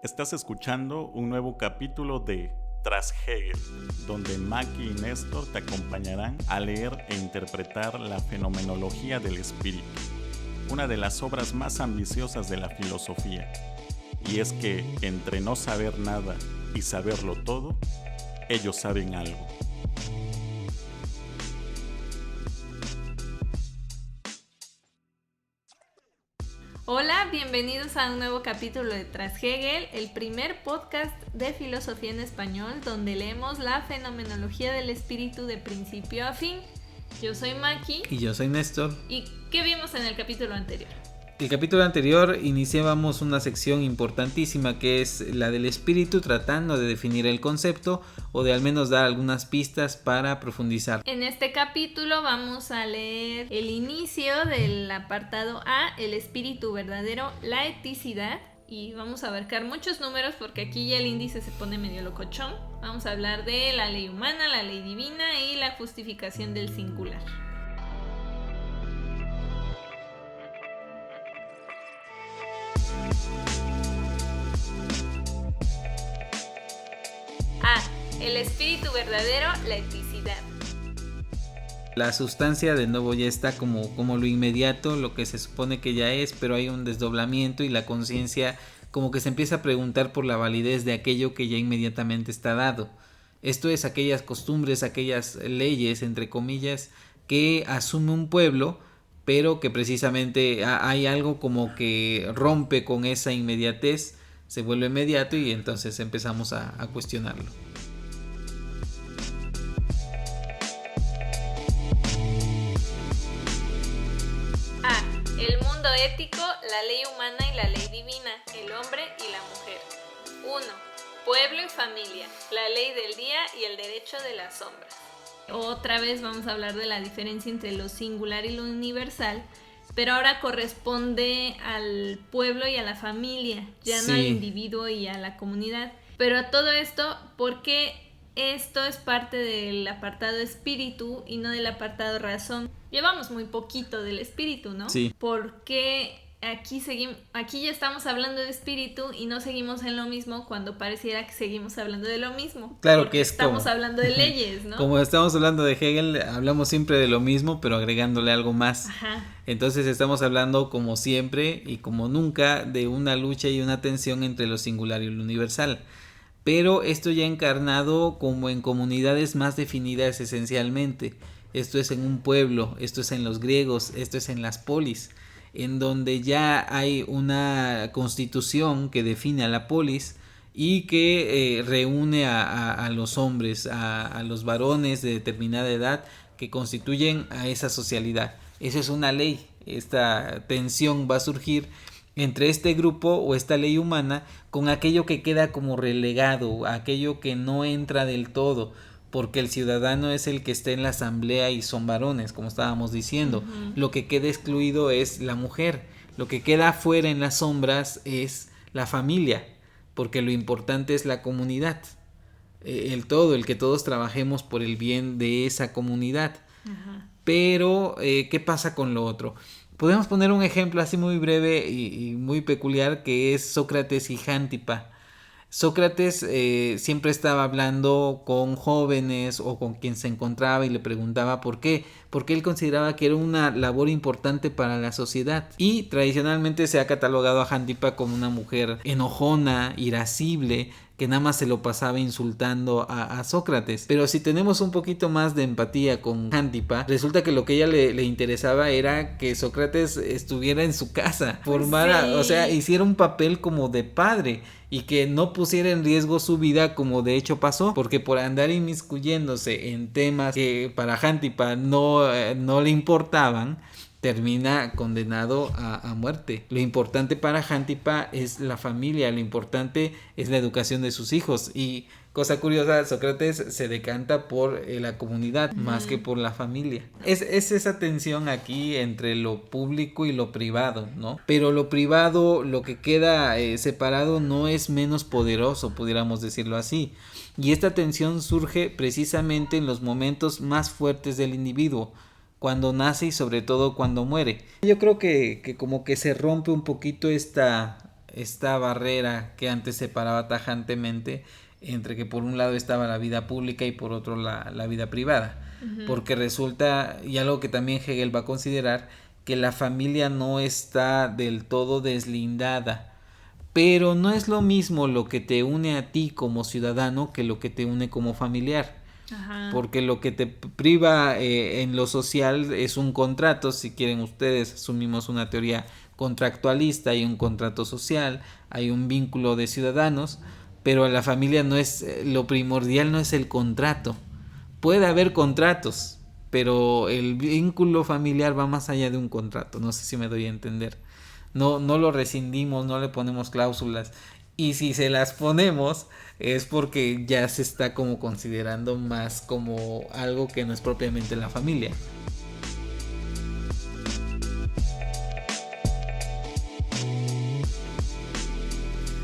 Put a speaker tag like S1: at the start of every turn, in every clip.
S1: Estás escuchando un nuevo capítulo de Tras Hegel, donde Maki y Néstor te acompañarán a leer e interpretar la fenomenología del espíritu, una de las obras más ambiciosas de la filosofía. Y es que entre no saber nada y saberlo todo, ellos saben algo.
S2: Hola, bienvenidos a un nuevo capítulo de Tras Hegel, el primer podcast de filosofía en español donde leemos la fenomenología del espíritu de principio a fin. Yo soy Maki.
S3: Y yo soy Néstor.
S2: ¿Y qué vimos en el capítulo anterior?
S3: El capítulo anterior iniciábamos una sección importantísima que es la del espíritu, tratando de definir el concepto o de al menos dar algunas pistas para profundizar.
S2: En este capítulo vamos a leer el inicio del apartado A, el espíritu verdadero, la eticidad. Y vamos a abarcar muchos números porque aquí ya el índice se pone medio locochón. Vamos a hablar de la ley humana, la ley divina y la justificación del singular. A. El espíritu verdadero, la eticidad.
S3: La sustancia de nuevo ya está como lo inmediato, lo que se supone que ya es, pero hay un desdoblamiento y la conciencia como que se empieza a preguntar por la validez de aquello que ya inmediatamente está dado. Esto es aquellas costumbres, aquellas leyes, entre comillas, que asume un pueblo, pero que precisamente hay algo como que rompe con esa inmediatez, se vuelve inmediato y entonces empezamos a cuestionarlo.
S2: A. El mundo ético, la ley humana y la ley divina, el hombre y la mujer. 1. Pueblo y familia, la ley del día y el derecho de las sombras. Otra vez vamos a hablar de la diferencia entre lo singular y lo universal, pero ahora corresponde al pueblo y a la familia, ya no al individuo y a la comunidad. Pero a todo esto, ¿por qué esto es parte del apartado espíritu y no del apartado razón? Llevamos muy poquito del espíritu, ¿no?
S3: Sí.
S2: Porque aquí ya estamos hablando de espíritu y no seguimos en lo mismo cuando pareciera que seguimos hablando de lo mismo.
S3: Claro
S2: porque
S3: que es
S2: estamos hablando de leyes, ¿no?
S3: Como estamos hablando de Hegel, hablamos siempre de lo mismo, pero agregándole algo más.
S2: Ajá.
S3: Entonces estamos hablando como siempre y como nunca de una lucha y una tensión entre lo singular y lo universal. Pero esto ya encarnado como en comunidades más definidas esencialmente. Esto es en un pueblo, esto es en los griegos, esto es en las polis, en donde ya hay una constitución que define a la polis y que reúne a los hombres, a los varones de determinada edad que constituyen a esa socialidad. Esa es una ley, esta tensión va a surgir entre este grupo o esta ley humana con aquello que queda como relegado, aquello que no entra del todo, porque el ciudadano es el que está en la asamblea y son varones, como estábamos diciendo. Uh-huh. Lo que queda excluido es la mujer, lo que queda afuera en las sombras es la familia, porque lo importante es la comunidad, el todo, el que todos trabajemos por el bien de esa comunidad. Uh-huh. Pero, ¿qué pasa con lo otro? Podemos poner un ejemplo así muy breve y muy peculiar que es Sócrates y Jántipa. Sócrates siempre estaba hablando con jóvenes o con quien se encontraba y le preguntaba por qué, porque él consideraba que era una labor importante para la sociedad. Y tradicionalmente se ha catalogado a Jántipa como una mujer enojona, irascible, que nada más se lo pasaba insultando a Sócrates. Pero si tenemos un poquito más de empatía con Jántipa, resulta que lo que ella le interesaba era que Sócrates estuviera en su casa, o sea, hiciera un papel como de padre y que no pusiera en riesgo su vida como de hecho pasó, porque por andar inmiscuyéndose en temas que para Jántipa no le importaban, termina condenado a muerte. Lo importante para Jántipa es la familia, lo importante es la educación de sus hijos. Y cosa curiosa, Sócrates se decanta por la comunidad más que por la familia. Es esa tensión aquí entre lo público y lo privado, ¿no? Pero lo privado, lo que queda separado no es menos poderoso, pudiéramos decirlo así. Y esta tensión surge precisamente en los momentos más fuertes del individuo, cuando nace y sobre todo cuando muere. Yo creo que como que se rompe un poquito esta esta barrera que antes separaba tajantemente entre que por un lado estaba la vida pública y por otro la vida privada. Porque resulta, y algo que también Hegel va a considerar, que la familia no está del todo deslindada, pero no es lo mismo lo que te une a ti como ciudadano que lo que te une como familiar.
S2: Ajá.
S3: Porque lo que te priva en lo social es un contrato. Si quieren ustedes, asumimos una teoría contractualista, hay un contrato social, hay un vínculo de ciudadanos, pero la familia no es, lo primordial no es el contrato. Puede haber contratos, pero el vínculo familiar va más allá de un contrato. No sé si me doy a entender. No lo rescindimos, no le ponemos cláusulas. Y si se las ponemos es porque ya se está como considerando más como algo que no es propiamente la familia.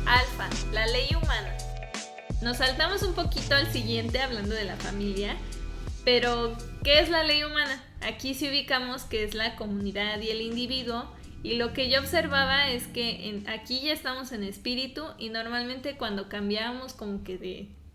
S2: Alfa, la ley humana. Nos saltamos un poquito al siguiente hablando de la familia, pero ¿qué es la ley humana? Aquí sí ubicamos que es la comunidad y el individuo, y lo que yo observaba es que aquí ya estamos en espíritu y normalmente cuando cambiábamos como que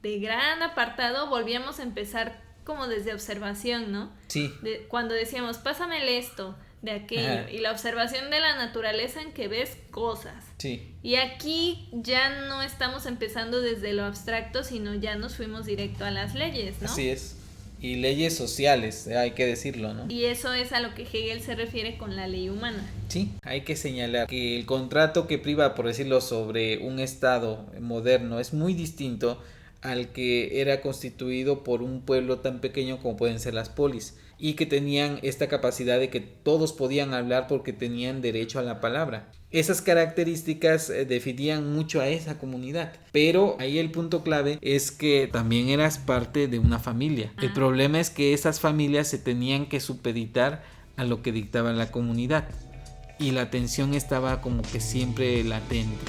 S2: de gran apartado volvíamos a empezar como desde observación, ¿no?
S3: Sí.
S2: Cuando decíamos, pásamele esto, de aquello,
S3: Ajá.
S2: y la observación de la naturaleza en que ves cosas.
S3: Sí.
S2: Y aquí ya no estamos empezando desde lo abstracto, sino ya nos fuimos directo a las leyes, ¿no?
S3: Así es. Y leyes sociales, hay que decirlo, ¿no?
S2: Y eso es a lo que Hegel se refiere con la ley humana.
S3: Sí, hay que señalar que el contrato que priva, por decirlo, sobre un Estado moderno es muy distinto al que era constituido por un pueblo tan pequeño como pueden ser las polis, y que tenían esta capacidad de que todos podían hablar porque tenían derecho a la palabra. Esas características definían mucho a esa comunidad, pero ahí el punto clave es que también eras parte de una familia. El problema es que esas familias se tenían que supeditar a lo que dictaba la comunidad, y la tensión estaba como que siempre latente.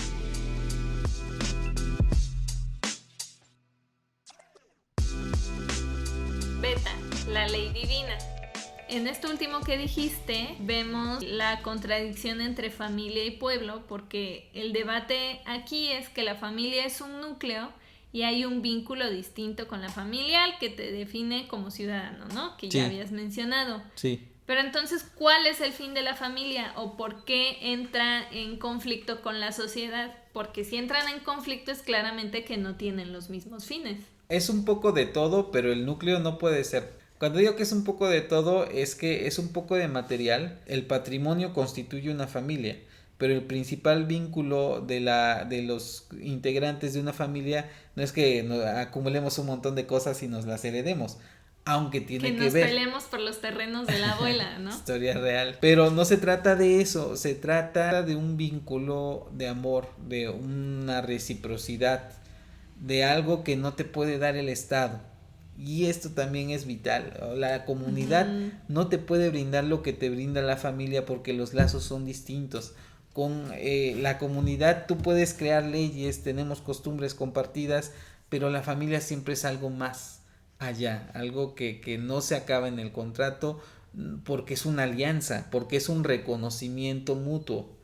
S2: Beta, la ley divina. En esto último que dijiste, vemos la contradicción entre familia y pueblo, porque el debate aquí es que la familia es un núcleo y hay un vínculo distinto con la familia al que te define como ciudadano, ¿no? Que ya habías mencionado.
S3: Sí.
S2: Pero entonces, ¿cuál es el fin de la familia? ¿O por qué entra en conflicto con la sociedad? Porque si entran en conflicto es claramente que no tienen los mismos fines.
S3: Es un poco de todo, pero el núcleo no puede ser. Cuando digo que es un poco de todo, es que es un poco de material. El patrimonio constituye una familia, pero el principal vínculo de los integrantes de una familia no es que acumulemos un montón de cosas y nos las heredemos, aunque tiene que ver.
S2: Que nos peleemos por los terrenos de la abuela, ¿no?
S3: Historia real. Pero no se trata de eso, se trata de un vínculo de amor, de una reciprocidad, de algo que no te puede dar el Estado. Y esto también es vital. La comunidad no te puede brindar lo que te brinda la familia porque los lazos son distintos. Con la comunidad tú puedes crear leyes, tenemos costumbres compartidas, pero la familia siempre es algo más allá, algo que no se acaba en el contrato, porque es una alianza, porque es un reconocimiento mutuo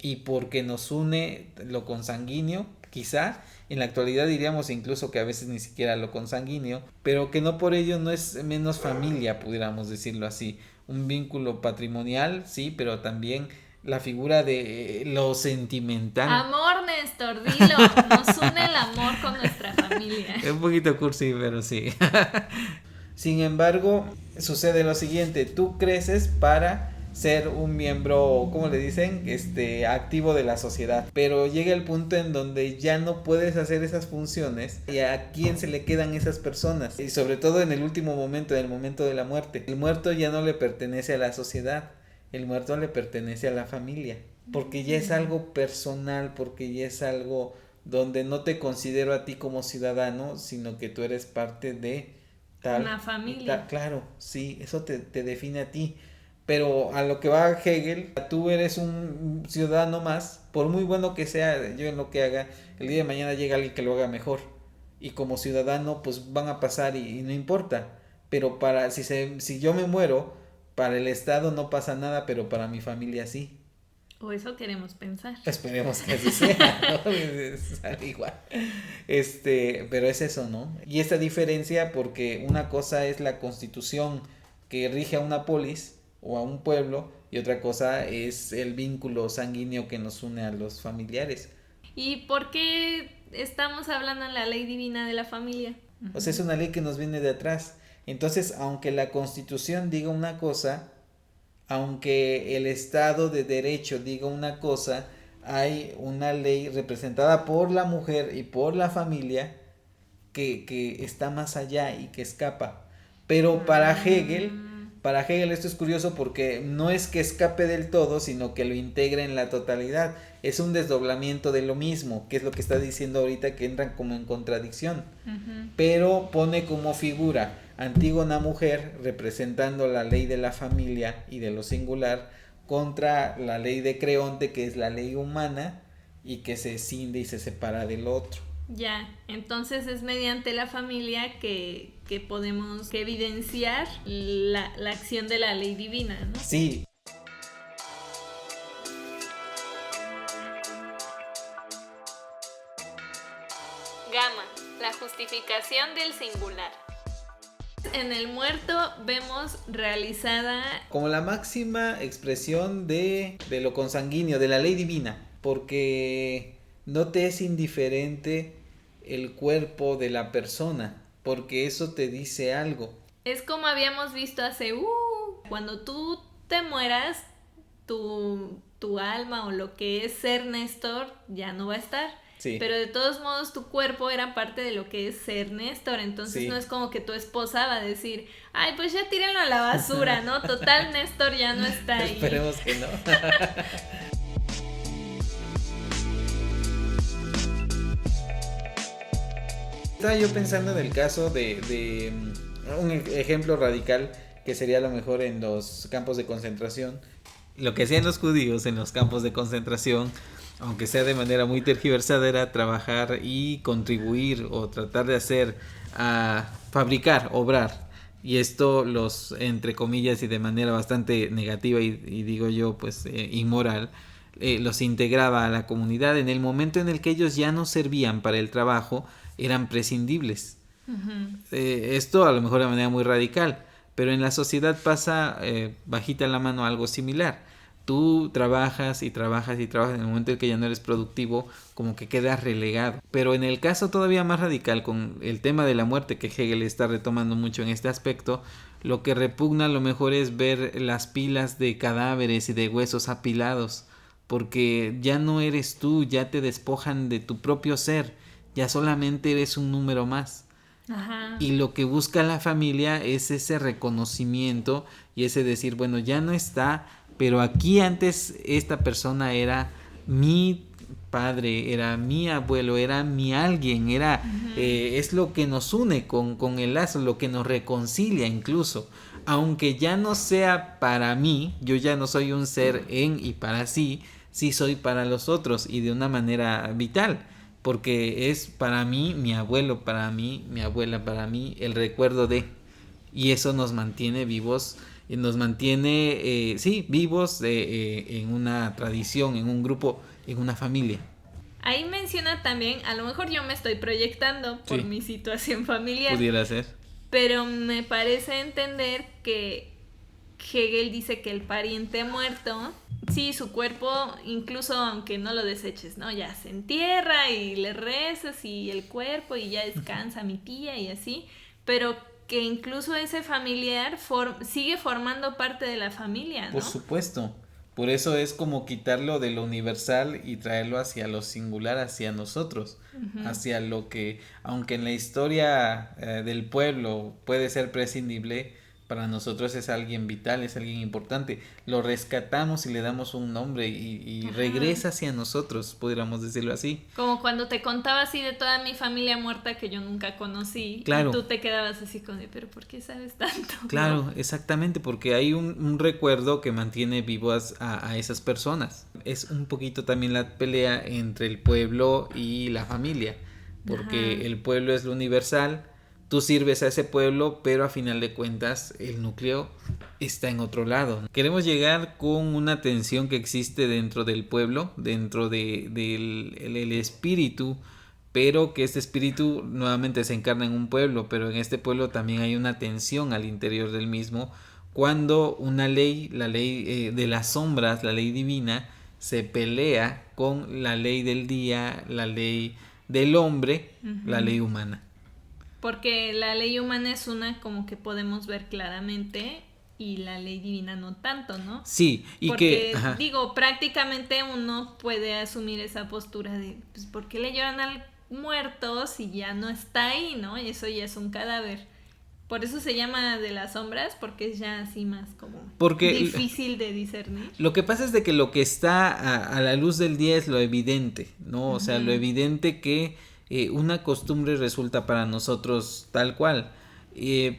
S3: y porque nos une lo consanguíneo, quizá. En la actualidad diríamos incluso que a veces ni siquiera lo consanguíneo, pero que no por ello no es menos familia, pudiéramos decirlo así. Un vínculo patrimonial, sí, pero también la figura de lo sentimental.
S2: Amor, Néstor, dilo. Nos une el amor con nuestra familia.
S3: Es un poquito cursi, pero sí. Sin embargo, sucede lo siguiente. Tú creces para ser un miembro, ¿cómo le dicen? Activo de la sociedad. Pero llega el punto en donde ya no puedes hacer esas funciones. ¿Y a quién se le quedan esas personas? Y sobre todo en el último momento, en el momento de la muerte. El muerto ya no le pertenece a la sociedad. El muerto le pertenece a la familia. Porque ya es algo personal, porque ya es algo donde no te considero a ti como ciudadano, sino que tú eres parte de tal.
S2: Una familia.
S3: Claro, sí, eso te define a ti. Pero a lo que va Hegel, tú eres un ciudadano más, por muy bueno que sea yo en lo que haga, el día de mañana llega alguien que lo haga mejor. Y como ciudadano, pues van a pasar y no importa. Pero si yo me muero, para el Estado no pasa nada, pero para mi familia sí.
S2: O eso queremos pensar.
S3: Esperemos que así sea, ¿no? Es igual. Pero es eso, ¿no? Y esta diferencia porque una cosa es la constitución que rige a una polis o a un pueblo y otra cosa es el vínculo sanguíneo que nos une a los familiares.
S2: ¿Y por qué estamos hablando en la ley divina de la familia?
S3: O sea, es una ley que nos viene de atrás. Entonces, aunque la Constitución diga una cosa, aunque el Estado de Derecho diga una cosa, hay una ley representada por la mujer y por la familia que está más allá y que escapa. Pero para Hegel esto es curioso porque no es que escape del todo, sino que lo integra en la totalidad. Es un desdoblamiento de lo mismo, que es lo que está diciendo ahorita, que entran como en contradicción. Pero pone como figura Antígona mujer representando la ley de la familia y de lo singular contra la ley de Creonte, que es la ley humana y que se escinde y se separa del otro.
S2: Ya, entonces es mediante la familia que podemos evidenciar la acción de la ley divina, ¿no?
S3: Sí.
S2: Gama, la justificación del singular. En el muerto vemos realizada
S3: como la máxima expresión de lo consanguíneo, de la ley divina, porque no te es indiferente el cuerpo de la persona, porque eso te dice algo.
S2: Es como habíamos visto hace cuando tú te mueras, tu alma o lo que es ser Néstor ya no va a estar.
S3: Sí.
S2: Pero de todos modos tu cuerpo era parte de lo que es ser Néstor, entonces no es como que tu esposa va a decir, ay, pues ya tírenlo a la basura, ¿no? Total, Néstor ya no está ahí.
S3: Esperemos que no. Estaba yo pensando en el caso de un ejemplo radical que sería a lo mejor en los campos de concentración. Lo que hacían los judíos en los campos de concentración, aunque sea de manera muy tergiversada, era trabajar y contribuir o tratar de hacer, fabricar, obrar. Y esto los, entre comillas y de manera bastante negativa y digo yo, pues inmoral, los integraba a la comunidad. En el momento en el que ellos ya no servían para el trabajo, eran prescindibles. Esto a lo mejor de manera muy radical, pero en la sociedad pasa bajita la mano algo similar. Tú trabajas y trabajas y trabajas, en el momento en que ya no eres productivo, como que quedas relegado. Pero en el caso todavía más radical, con el tema de la muerte, que Hegel está retomando mucho en este aspecto, lo que repugna a lo mejor es ver las pilas de cadáveres y de huesos apilados, porque ya no eres tú, ya te despojan de tu propio ser, ya solamente eres un número más.
S2: Ajá.
S3: Y lo que busca la familia es ese reconocimiento y ese decir, bueno, ya no está, pero aquí antes esta persona era mi padre, era mi abuelo, era mi alguien, era es lo que nos une con el lazo, lo que nos reconcilia incluso. Aunque ya no sea para mí, yo ya no soy un ser en y para sí soy para los otros y de una manera vital. Porque es para mí, mi abuelo, para mí, mi abuela, para mí, el recuerdo de. Y eso nos mantiene vivos, nos mantiene, vivos en una tradición, en un grupo, en una familia.
S2: Ahí menciona también, a lo mejor yo me estoy proyectando por mi situación familiar.
S3: Pudiera ser.
S2: Pero me parece entender que Hegel dice que el pariente muerto, sí, su cuerpo, incluso aunque no lo deseches, ¿no? Ya se entierra y le rezas y el cuerpo y ya descansa mi tía y así, pero que incluso ese familiar sigue formando parte de la familia, ¿no?
S3: Por supuesto. Por eso es como quitarlo de lo universal y traerlo hacia lo singular, hacia nosotros, hacia lo que, aunque en la historia del pueblo puede ser prescindible, para nosotros es alguien vital, es alguien importante. Lo rescatamos y le damos un nombre y regresa hacia nosotros, pudiéramos decirlo así.
S2: Como cuando te contaba así de toda mi familia muerta que yo nunca conocí.
S3: Claro.
S2: Y tú te quedabas así con, pero ¿por qué sabes tanto?
S3: Claro,
S2: ¿no?
S3: Exactamente, porque hay un recuerdo que mantiene vivas a esas personas. Es un poquito también la pelea entre el pueblo y la familia, porque el pueblo es lo universal, tú sirves a ese pueblo, pero a final de cuentas el núcleo está en otro lado. Queremos llegar con una tensión que existe dentro del pueblo, dentro del el espíritu, pero que este espíritu nuevamente se encarna en un pueblo, pero en este pueblo también hay una tensión al interior del mismo, cuando una ley, la ley de las sombras, la ley divina, se pelea con la ley del día, la ley del hombre, la ley humana.
S2: Porque la ley humana es una como que podemos ver claramente y la ley divina no tanto, ¿no?
S3: Sí, y
S2: porque,
S3: que...
S2: digo, prácticamente uno puede asumir esa postura de, pues, ¿por qué le lloran al muerto si ya no está ahí, ¿no? Y eso ya es un cadáver. Por eso se llama de las sombras, porque es ya así más como difícil de discernir.
S3: Lo que pasa es de que lo que está a la luz del día es lo evidente, ¿no? O sea, lo evidente que una costumbre resulta para nosotros tal cual.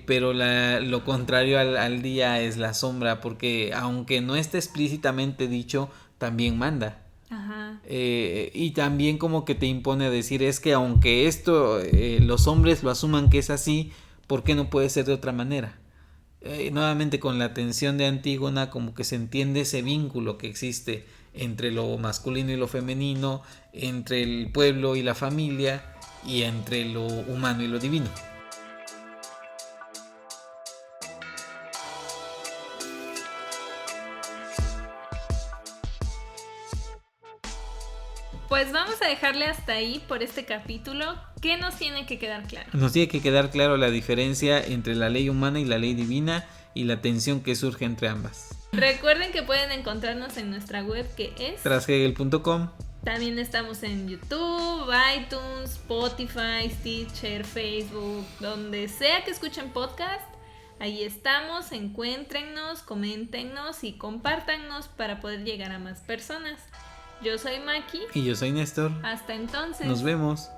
S3: Pero lo contrario al día es la sombra, porque aunque no esté explícitamente dicho, también manda.
S2: Ajá.
S3: Y también como que te impone a decir, es que aunque esto los hombres lo asuman que es así, ¿por qué no puede ser de otra manera? Nuevamente con la tensión de Antígona, como que se entiende ese vínculo que existe entre lo masculino y lo femenino, entre el pueblo y la familia, y entre lo humano y lo divino.
S2: Pues vamos a dejarle hasta ahí por este capítulo. ¿Qué nos tiene que quedar claro?
S3: Nos tiene que quedar claro la diferencia entre la ley humana y la ley divina y la tensión que surge entre ambas.
S2: Recuerden que pueden encontrarnos en nuestra web, que es
S3: trashegel.com.
S2: También estamos en YouTube, iTunes, Spotify, Stitcher, Facebook, donde sea que escuchen podcast. Ahí estamos, encuéntrennos, coméntenos y compártannos para poder llegar a más personas. Yo soy Maki.
S3: Y yo soy Néstor.
S2: Hasta entonces.
S3: Nos vemos.